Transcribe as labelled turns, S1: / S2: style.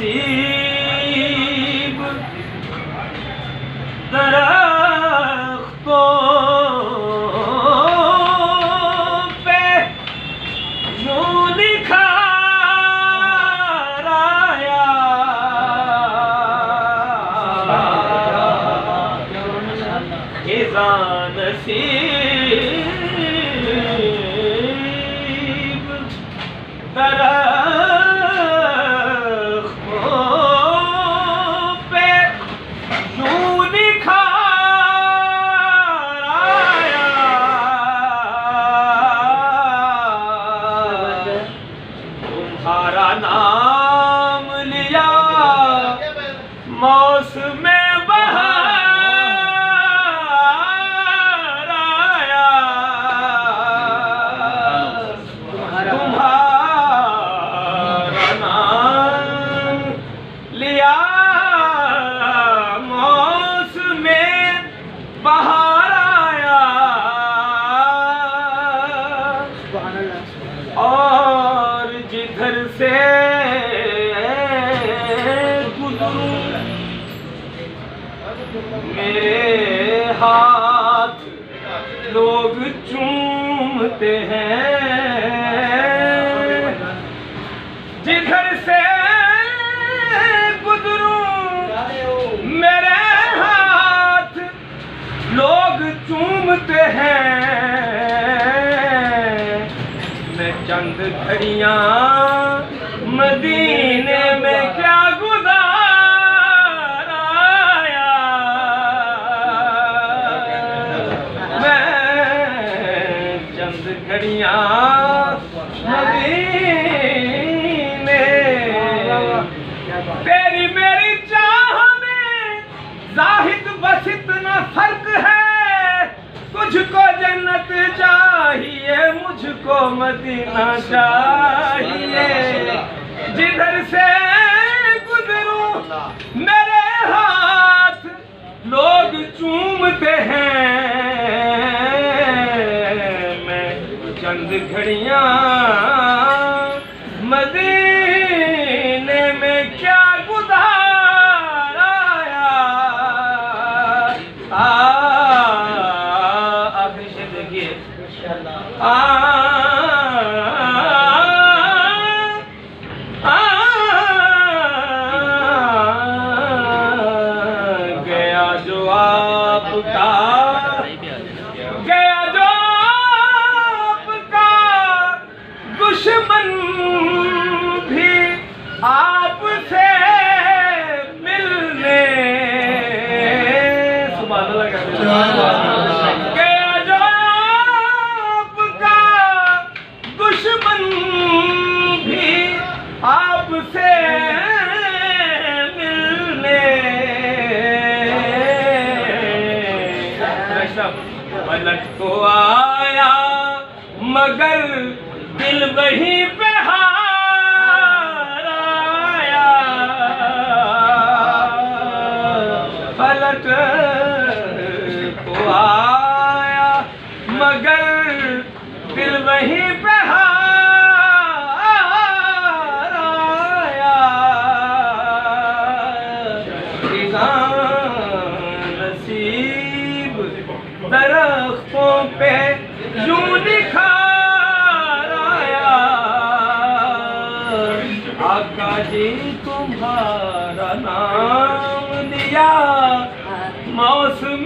S1: नसीब दरख्तों पे यूं निखार आया। खिज़ा नसीब दरख्तों पे यूं निखार आया। तुम्हारा नाम लिया मौसम बहार आया। तुम्हारा नाम लिया मौसम बहार आया। और जिधर से गुजरूं मेरे हाथ लोग चूमते हैं। जिधर से गुजरूं मेरे हाथ लोग चूमते हैं। मैं चंद घड़ियां मदीने में क्या गुजार आया। मैं चंद घड़ियां मदीने तेरी मेरी चाह में जाहिद बस इतना फर्क है। तुझको जन्नत चाहिए मुझको मदीना चाहिए। जिधर से गुजरूं मेरे हाथ लोग चूमते हैं। मैं चंद घड़ियां मदीने में क्या गुजार आया। आखिरी शेर देखिए। गया जो आपका गया जो आपका दुश्मन भी आपसे मिलने। सुभान अल्लाह। गया जो आपका दुश्मन भी आपसे मिलने। पलट को आया मगर दिल वहीं पे हार आया। पलट को आया मगर दिल वहीं पे हार आया। खिज़ा नसीब दरख्तों पे यूं निखार आया। आका जी तुम्हारा नाम लिया मौसम